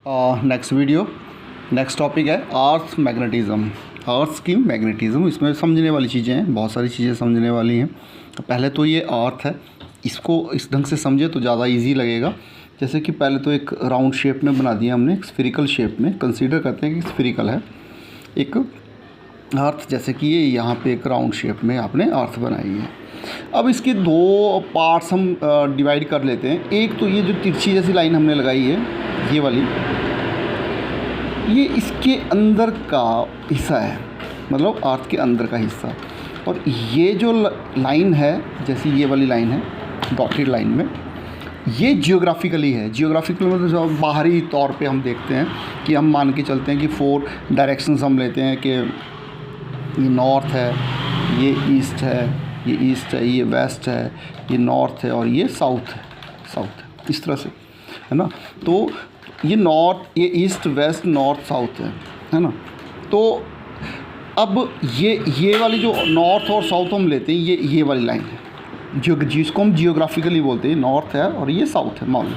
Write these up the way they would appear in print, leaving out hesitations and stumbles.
Next video, next topic है अर्थ magnetism. अर्थ की magnetism, इसमें समझने वाली चीज़ें हैं, बहुत सारी चीज़ें समझने वाली हैं। पहले तो ये अर्थ है, इसको इस ढंग से समझे तो ज़्यादा इजी लगेगा। जैसे कि पहले तो एक राउंड शेप में बना दिया हमने, एक स्फेरिकल शेप में कंसीडर करते हैं कि स्फेरिकल है एक अर्थ। जैसे कि ये यहाँ पे एक राउंड शेप में आपने अर्थ बनाई है। अब इसके दो पार्ट्स हम डिवाइड कर लेते हैं। एक तो ये जो तिरछी जैसी लाइन हमने लगाई है, ये वाली, ये इसके अंदर का हिस्सा है, मतलब अर्थ के अंदर का हिस्सा। और ये जो लाइन है, जैसे ये वाली लाइन है डॉटेड लाइन में, ये जियोग्राफिकली है। जियोग्राफिकल मतलब जो बाहरी तौर पे हम देखते हैं कि हम मान के चलते हैं कि 4 डायरेक्शंस हम लेते हैं कि ये नॉर्थ है, ये ईस्ट है, ये ईस्ट है, ये वेस्ट है, ये नॉर्थ है और ये साउथ है, साउथ है, इस तरह से, है ना। तो ये नॉर्थ, ये ईस्ट, वेस्ट, नॉर्थ, साउथ है ना। तो अब ये वाली जो नॉर्थ और साउथ हम लेते हैं, ये वाली लाइन है जो जिसको हम जियोग्राफिकली बोलते हैं। नॉर्थ है और ये साउथ है मान लो।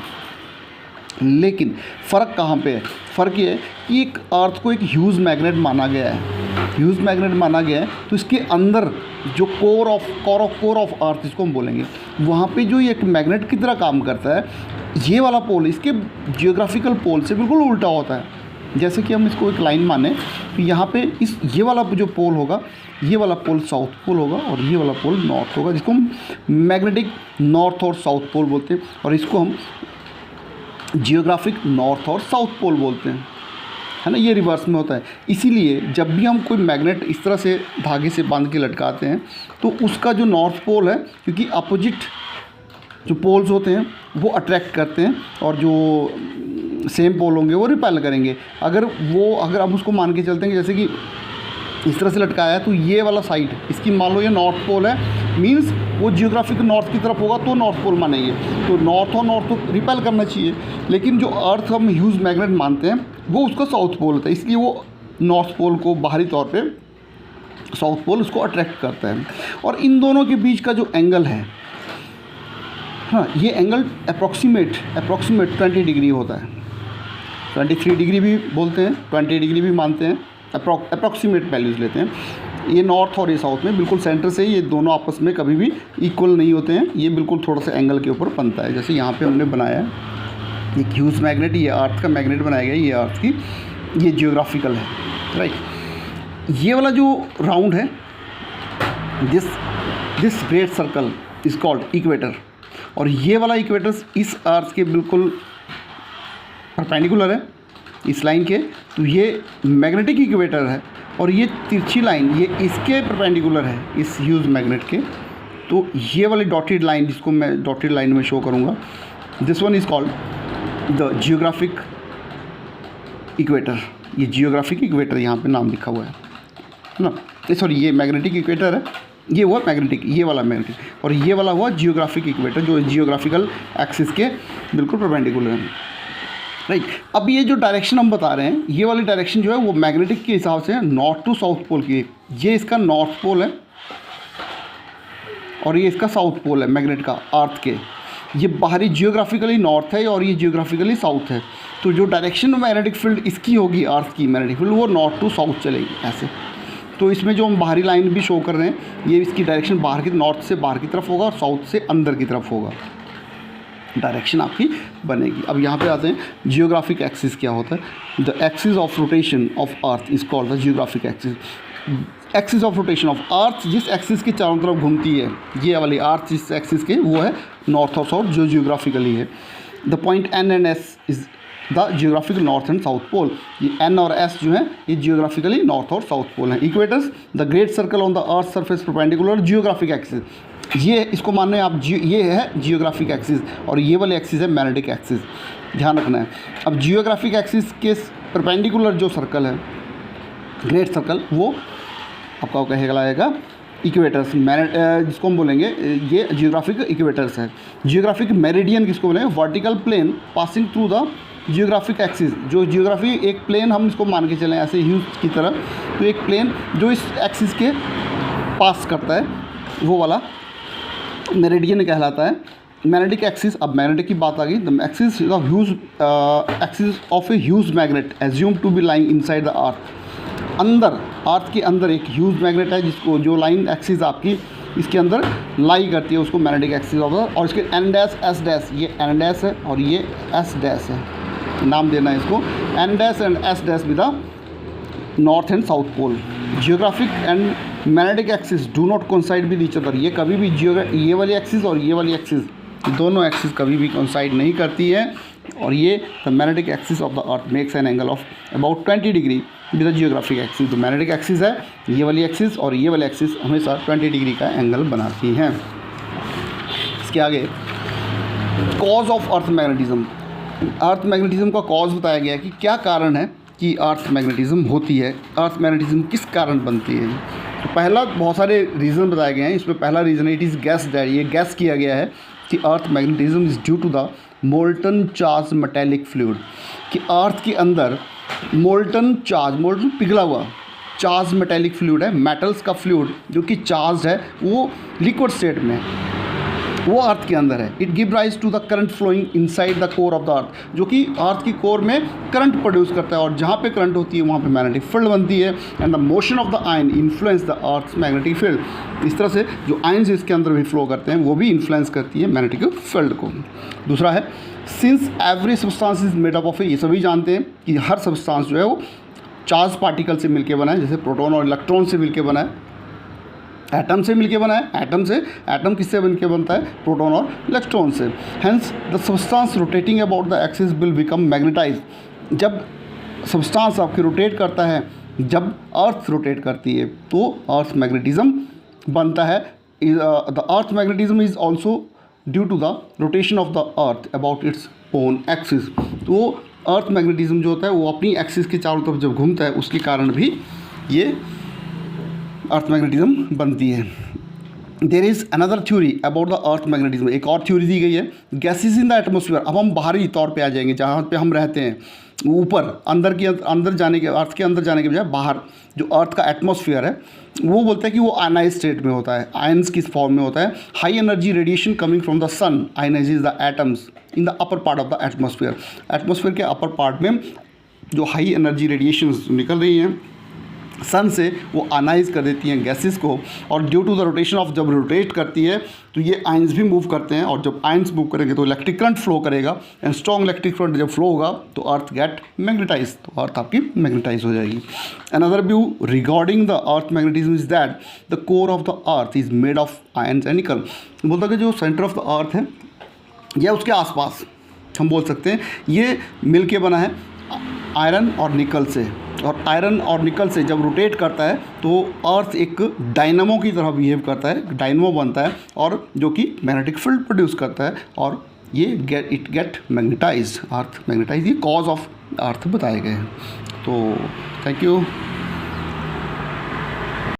लेकिन फ़र्क कहाँ पे है? फ़र्क ये है कि एक अर्थ को एक ह्यूज मैग्नेट माना गया है, ह्यूज मैग्नेट माना गया है। तो इसके अंदर जो कोर ऑफ अर्थ जिसको हम बोलेंगे, वहाँ पे जो ये एक मैग्नेट की तरह काम करता है। ये वाला पोल इसके जियोग्राफिकल पोल से बिल्कुल उल्टा होता है। जैसे कि हम इसको एक लाइन माने तो यहाँ पे ये वाला जो पोल होगा, ये वाला पोल साउथ पोल होगा और ये वाला पोल नॉर्थ होगा, जिसको हम मैग्नेटिक नॉर्थ और साउथ पोल बोलते हैं। और इसको हम जियोग्राफिक नॉर्थ और साउथ पोल बोलते हैं, है ना। ये रिवर्स में होता है। इसीलिए जब भी हम कोई मैग्नेट इस तरह से धागे से बांध के लटकाते हैं तो उसका जो नॉर्थ पोल है, क्योंकि अपोजिट जो पोल्स होते हैं वो अट्रैक्ट करते हैं और जो सेम पोल होंगे वो रिपेल करेंगे। अगर हम उसको मान के चलते हैं कि जैसे कि इस तरह से लटकाया है, तो ये वाला साइड इसकी मान लो ये नॉर्थ पोल है, मींस वो जियोग्राफिक नॉर्थ की तरफ होगा तो नॉर्थ पोल मानेंगे। तो नॉर्थ और नॉर्थ तो रिपेल करना चाहिए, लेकिन जो अर्थ हम ह्यूज मैग्नेट मानते हैं वो उसका साउथ पोल होता है, इसलिए वो नॉर्थ पोल को बाहरी तौर पे साउथ पोल उसको अट्रैक्ट करता है। और इन दोनों के बीच का जो एंगल है, हाँ, ये एंगल अप्रॉक्सीमेट 20 डिग्री होता है। 23 डिग्री भी बोलते हैं, 20 डिग्री भी मानते हैं, अप्रॉक्सीमेट वैल्यूज़ लेते हैं। ये नॉर्थ और ये साउथ में बिल्कुल सेंटर से ये दोनों आपस में कभी भी इक्वल नहीं होते हैं। ये बिल्कुल थोड़ा सा एंगल के ऊपर बनता है। जैसे यहाँ पे हमने बनाया है एक ह्यूज मैग्नेट, ये अर्थ का मैग्नेट बनाया गया है, ये अर्थ की, ये जियोग्राफिकल है, राइट। ये वाला जो राउंड है, this great circle is called equator. और ये वाला इक्वेटर इस अर्थ के बिल्कुल परपेंडिकुलर है इस लाइन के, तो ये मैग्नेटिक इक्वेटर है। और ये तिरछी लाइन ये इसके परपेंडिकुलर है, इस ह्यूज मैग्नेट के। तो ये वाली डॉटेड लाइन, जिसको मैं डॉटेड लाइन में शो करूँगा, this one is called the geographic equator. ये जियोग्राफिक इक्वेटर यहाँ पे नाम लिखा हुआ है ना। सॉरी, ये मैग्नेटिक इक्वेटर है, ये हुआ मैग्नेटिक, ये वाला मैग्नेटिक, और ये वाला हुआ जियोग्राफिक इक्वेटर जो जियोग्राफिकल एक्सिस के बिल्कुल परपेंडिकुलर है, राइट। अब ये जो डायरेक्शन हम बता रहे हैं, ये वाली डायरेक्शन जो है वो मैग्नेटिक के हिसाब से नॉर्थ टू साउथ पोल की। ये इसका नॉर्थ पोल है और ये इसका साउथ पोल है मैग्नेट का, अर्थ के। ये बाहरी जियोग्राफिकली नॉर्थ है और ये जियोग्राफिकली साउथ है। तो जो डायरेक्शन मैग्नेटिक फील्ड इसकी होगी, अर्थ की मैग्नेटिक फील्ड, वो नॉर्थ टू साउथ चलेगी ऐसे। तो इसमें जो हम बाहरी लाइन भी शो कर रहे हैं, ये इसकी डायरेक्शन बाहर की, नॉर्थ से बाहर की तरफ होगा और साउथ से अंदर की तरफ होगा, डायरेक्शन आपकी बनेगी। अब यहाँ पे आते हैं जियोग्राफिक एक्सिस क्या होता है। The axis of rotation of earth is called the geographic axis. Axis of rotation of earth, जिस एक्सिस के चारों तरफ घूमती है, ये वाली अर्थ जिस एक्सिस के, वो है नॉर्थ और साउथ, जो जियोग्राफिकली है। The point N and S is the geographical north and south pole. ये एन और एस जो है ये जियोग्राफिकली नॉर्थ और साउथ पोल हैं। Equators, the great circle on the earth surface perpendicular geographic axis. ये इसको मान रहे हैं आप, ये है जियोग्राफिक एक्सिस और ये वाले एक्सिस है मैग्नेटिक एक्सिस, ध्यान रखना है। अब जियोग्राफिक एक्सिस के परपेंडिकुलर जो सर्कल है, ग्रेट सर्कल, वो आपका कहलाएगा इक्वेटर्स, जिसको हम बोलेंगे ये जियोग्राफिक इक्वेटर्स है। जियोग्राफिक मेरिडियन किसको बोलेंगे? Vertical plane passing through the geographic axis. जो जियोग्राफी एक प्लेन हम इसको मान के चलें ऐसे ह्यूज की तरह, तो एक प्लेन जो इस एक्सिस के पास करता है वो वाला मेरिडियन कहलाता है। मैग्नेटिक एक्सिस, अब मैग्नेटिक की बात आ गई। The axis of huge axis of a huge magnet assume to be lying inside the earth. अंदर, अर्थ के अंदर एक ह्यूज मैग्नेट है जिसको, जो लाइन एक्सिस आपकी इसके अंदर लाई करती है, उसको मैग्नेटिक एक्सिस ऑफ द, और इसके एन डैश एस डैश, ये एन डैश है और ये एस डैश है, नाम देना है इसको N dash and S dash with the north and south pole. Geographic and magnetic axis do not coincide with each other. ये कभी भी ये वाली एक्सिस और ये वाली एक्सिस, दोनों एक्सिस कभी भी कोइंसाइड नहीं करती है। और ये the magnetic axis of the earth makes an angle of about 20 degree with the geographic axis. जो मैग्नेटिक एक्सिस है, ये वाली एक्सिस और ये वाली एक्सिस हमेशा 20 डिग्री का एंगल बनाती हैं। इसके आगे cause of earth magnetism. Earth magnetism का कॉज बताया गया है कि क्या कारण है कि अर्थ मैग्नेटिज्म होती है, अर्थ मैग्नेटिज्म किस कारण बनती है। तो पहला, बहुत सारे रीज़न बताए गए हैं, इसमें पहला reason it is guess that, ये गैस किया गया है कि earth magnetism is due to the molten charge metallic fluid, कि अर्थ के अंदर मोल्टन चार्ज, मोल्टन पिघला हुआ चार्ज मेटेलिक फ्लूइड है, मेटल्स का फ्लूइड जो कि चार्ज है, वो लिक्विड स्टेट में है, वो अर्थ के अंदर है। It give rise to the current flowing inside the core of the earth, जो कि अर्थ की कोर में करंट प्रोड्यूस करता है, और जहाँ पे करंट होती है वहाँ पे मैग्नेटिक फील्ड बनती है। And the motion of the ion influence the earth magnetic field. इस तरह से जो आयन्स इसके अंदर भी फ्लो करते हैं वो भी इन्फ्लुएंस करती है मैग्नेटिक फील्ड को। दूसरा है since every substance is made up of, ये सभी जानते हैं कि हर सब्सटेंस जो है वो चार्ज पार्टिकल से मिलकर बना है, जैसे प्रोटॉन और इलेक्ट्रॉन से मिलकर बना है, एटम से मिलके बना है। एटम किससे बनके बनता है, प्रोटॉन और इलेक्ट्रॉन से। Hence the substance rotating about the axis will become magnetize. जब सब्सटेंस आपके रोटेट करता है, जब अर्थ रोटेट करती है तो अर्थ मैग्नेटिज्म बनता है। The earth magnetism is also due to the rotation of the earth about its own axis. तो अर्थ मैग्नेटिज्म जो होता है वो अपनी एक्सिस के चारों तरफ जब घूमता है उसके कारण भी ये अर्थ मैग्नेटिज्म बनती है। There is another theory about the earth magnetism, एक और थ्योरी दी गई है, गैसेस इन द एटमोसफियर। अब हम बाहरी तौर पे आ जाएंगे, जहाँ पे हम रहते हैं ऊपर, अंदर जाने के, अर्थ के अंदर जाने के बजाय बाहर जो अर्थ का एटमोसफियर है वो बोलता है कि वो आयनाइज स्टेट में होता है, आयन्स किस फॉर्म में होता है। High energy radiation coming from the sun ionizes the atoms in the upper part of the atmosphere. Atmosphere के अपर पार्ट में जो हाई एनर्जी रेडिएशन निकल रही हैं सन से, वो आयनाइज कर देती हैं गैसेस को, और due to the rotation of, जब रोटेट करती है तो ये आयंस भी मूव करते हैं, और जब आयंस मूव करेंगे तो इलेक्ट्रिक करंट फ्लो करेगा, एंड स्ट्रॉन्ग इलेक्ट्रिक करंट जब फ्लो होगा तो अर्थ गेट मैग्नेटाइज, तो अर्थ आपकी मैग्नेटाइज हो जाएगी। Another view regarding the earth magnetism is that the core of the earth is made of ions and निकल। बोलता है कि जो सेंटर ऑफ द अर्थ है या उसके आसपास हम बोल सकते हैं ये मिल के बना है आयरन और निकल से, और आयरन और निकल से जब रोटेट करता है तो अर्थ एक डायनामो की तरह बिहेव करता है, डायनामो बनता है, और जो कि मैग्नेटिक फील्ड प्रोड्यूस करता है, और ये गेट मैग्नेटाइज, अर्थ मैग्नेटाइज। ये कॉज ऑफ अर्थ बताए गए हैं। तो थैंक यू।